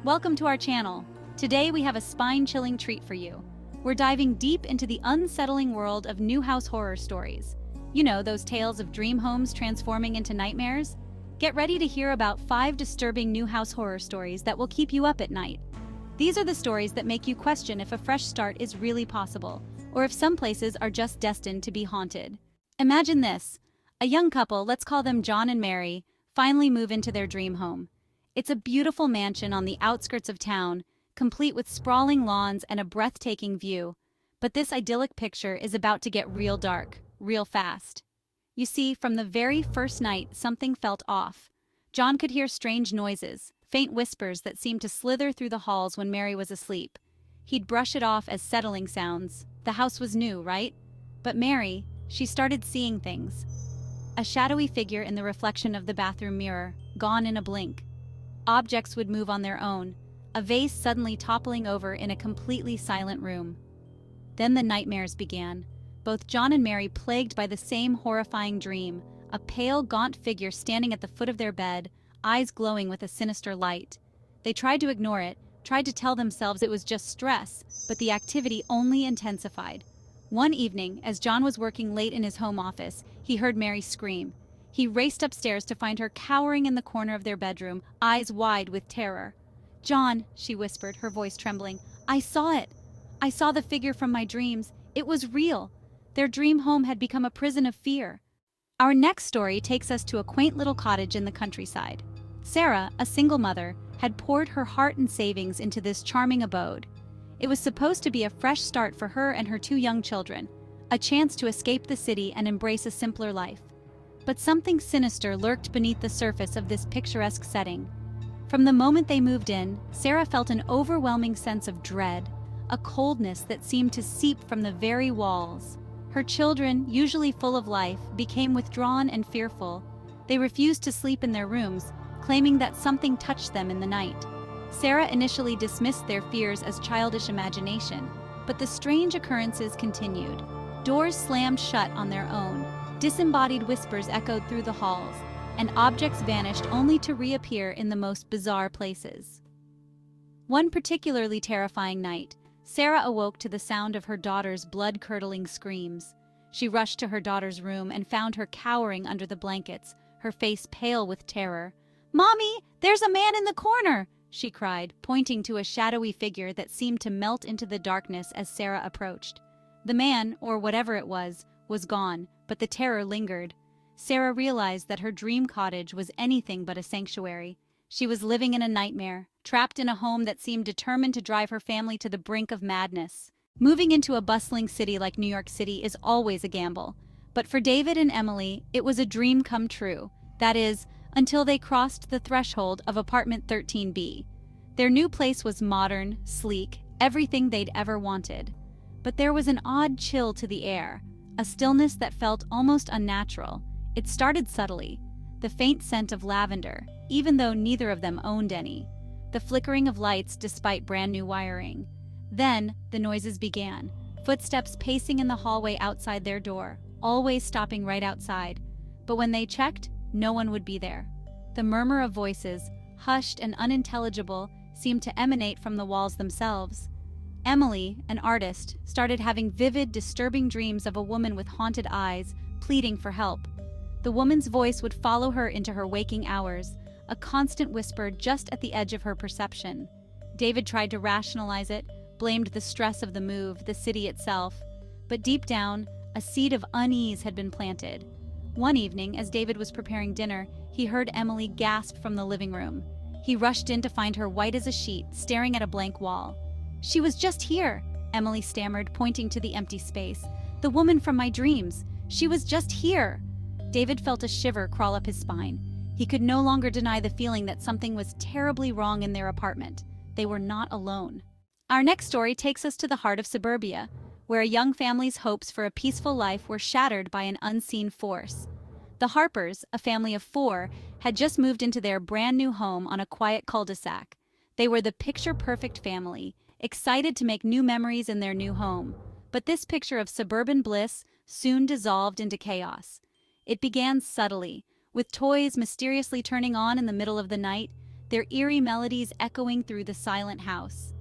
Welcome to our channel. Today we have a spine-chilling treat for you. We're diving deep into the unsettling world of new house horror stories. You know, those tales of dream homes transforming into nightmares? Get ready to hear about 5 disturbing new house horror stories that will keep you up at night. These are the stories that make you question if a fresh start is really possible, or if some places are just destined to be haunted. Imagine this. A young couple, let's call them John and Mary, finally move into their dream home. It's a beautiful mansion on the outskirts of town, complete with sprawling lawns and a breathtaking view. But this idyllic picture is about to get real dark, real fast. You see, from the very first night, something felt off. John could hear strange noises, faint whispers that seemed to slither through the halls when Mary was asleep. He'd brush it off as settling sounds. The house was new, right? But Mary, she started seeing things. A shadowy figure in the reflection of the bathroom mirror, gone in a blink. Objects would move on their own, a vase suddenly toppling over in a completely silent room. Then the nightmares began, both John and Mary plagued by the same horrifying dream, a pale, gaunt figure standing at the foot of their bed, eyes glowing with a sinister light. They tried to ignore it, tried to tell themselves it was just stress, but the activity only intensified. One evening, as John was working late in his home office, he heard Mary scream. He raced upstairs to find her cowering in the corner of their bedroom, eyes wide with terror. "John," she whispered, her voice trembling, "I saw it. I saw the figure from my dreams. It was real." Their dream home had become a prison of fear. Our next story takes us to a quaint little cottage in the countryside. Sarah, a single mother, had poured her heart and savings into this charming abode. It was supposed to be a fresh start for her and her 2 young children, a chance to escape the city and embrace a simpler life. But something sinister lurked beneath the surface of this picturesque setting. From the moment they moved in, Sarah felt an overwhelming sense of dread, a coldness that seemed to seep from the very walls. Her children, usually full of life, became withdrawn and fearful. They refused to sleep in their rooms, claiming that something touched them in the night. Sarah initially dismissed their fears as childish imagination, but the strange occurrences continued. Doors slammed shut on their own, disembodied whispers echoed through the halls, and objects vanished only to reappear in the most bizarre places. One particularly terrifying night, Sarah awoke to the sound of her daughter's blood-curdling screams. She rushed to her daughter's room and found her cowering under the blankets, her face pale with terror. "Mommy, there's a man in the corner!" she cried, pointing to a shadowy figure that seemed to melt into the darkness as Sarah approached. The man, or whatever it was gone, but the terror lingered. Sarah realized that her dream cottage was anything but a sanctuary. She was living in a nightmare, trapped in a home that seemed determined to drive her family to the brink of madness. Moving into a bustling city like New York City is always a gamble, but for David and Emily, it was a dream come true. That is, until they crossed the threshold of apartment 13B. Their new place was modern, sleek, everything they'd ever wanted. But there was an odd chill to the air, a stillness that felt almost unnatural. It started subtly, the faint scent of lavender, even though neither of them owned any, the flickering of lights despite brand new wiring. Then, the noises began, footsteps pacing in the hallway outside their door, always stopping right outside. But when they checked, no one would be there. The murmur of voices, hushed and unintelligible, seemed to emanate from the walls themselves. Emily, an artist, started having vivid, disturbing dreams of a woman with haunted eyes, pleading for help. The woman's voice would follow her into her waking hours, a constant whisper just at the edge of her perception. David tried to rationalize it, blamed the stress of the move, the city itself. But deep down, a seed of unease had been planted. One evening, as David was preparing dinner, he heard Emily gasp from the living room. He rushed in to find her white as a sheet, staring at a blank wall. "She was just here," Emily stammered, pointing to the empty space. "The woman from my dreams. She was just here." David felt a shiver crawl up his spine. He could no longer deny the feeling that something was terribly wrong in their apartment. They were not alone. Our next story takes us to the heart of suburbia, where a young family's hopes for a peaceful life were shattered by an unseen force. The Harpers, a family of 4, had just moved into their brand new home on a quiet cul-de-sac. They were the picture-perfect family, excited to make new memories in their new home. But this picture of suburban bliss soon dissolved into chaos. It began subtly, with toys mysteriously turning on in the middle of the night. their eerie melodies echoing through the silent house.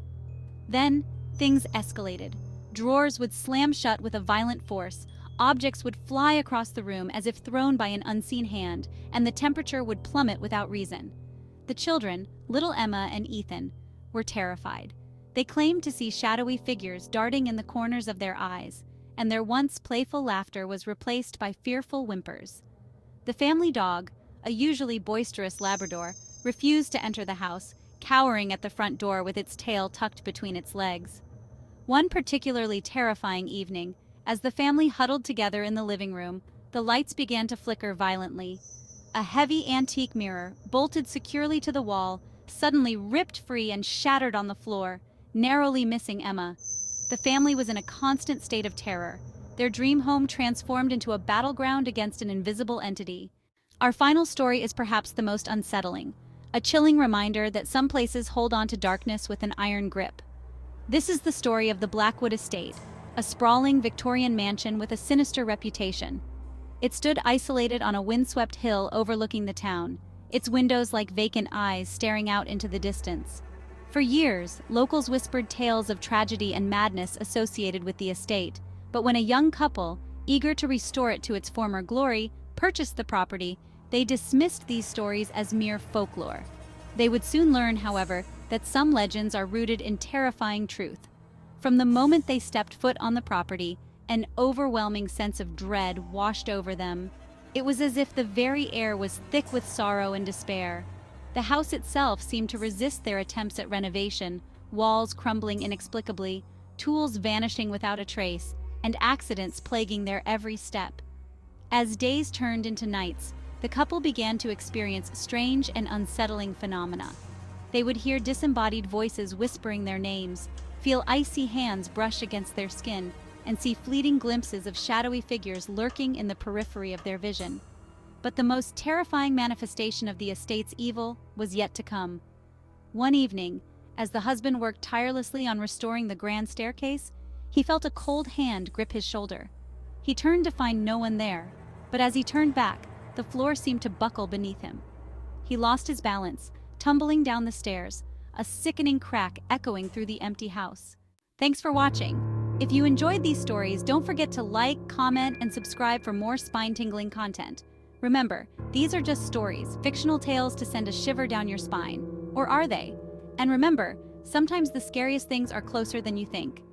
Then, things escalated. Drawers would slam shut with a violent force, objects would fly across the room as if thrown by an unseen hand, and the temperature would plummet without reason. The children, little Emma and Ethan, were terrified. They claimed to see shadowy figures darting in the corners of their eyes, and their once playful laughter was replaced by fearful whimpers. The family dog, a usually boisterous Labrador, refused to enter the house, cowering at the front door with its tail tucked between its legs. One particularly terrifying evening, as the family huddled together in the living room, the lights began to flicker violently. A heavy antique mirror, bolted securely to the wall, suddenly ripped free and shattered on the floor, narrowly missing Emma. The family was in a constant state of terror, their dream home transformed into a battleground against an invisible entity. Our final story is perhaps the most unsettling, a chilling reminder that some places hold on to darkness with an iron grip. This is the story of the Blackwood Estate, a sprawling Victorian mansion with a sinister reputation. It stood isolated on a windswept hill overlooking the town, its windows like vacant eyes staring out into the distance. For years, locals whispered tales of tragedy and madness associated with the estate, but when a young couple, eager to restore it to its former glory, purchased the property, they dismissed these stories as mere folklore. They would soon learn, however, that some legends are rooted in terrifying truth. From the moment they stepped foot on the property, an overwhelming sense of dread washed over them. It was as if the very air was thick with sorrow and despair. The house itself seemed to resist their attempts at renovation, walls crumbling inexplicably, tools vanishing without a trace, and accidents plaguing their every step. As days turned into nights, the couple began to experience strange and unsettling phenomena. They would hear disembodied voices whispering their names, feel icy hands brush against their skin, and see fleeting glimpses of shadowy figures lurking in the periphery of their vision. But the most terrifying manifestation of the estate's evil was yet to come. One evening, as the husband worked tirelessly on restoring the grand staircase, he felt a cold hand grip his shoulder. He turned to find no one there, but as he turned back, the floor seemed to buckle beneath him. He lost his balance, tumbling down the stairs, a sickening crack echoing through the empty house. Thanks for watching. If you enjoyed these stories, don't forget to like, comment, and subscribe for more spine-tingling content. Remember, these are just stories, fictional tales to send a shiver down your spine. Or are they? And remember, sometimes the scariest things are closer than you think.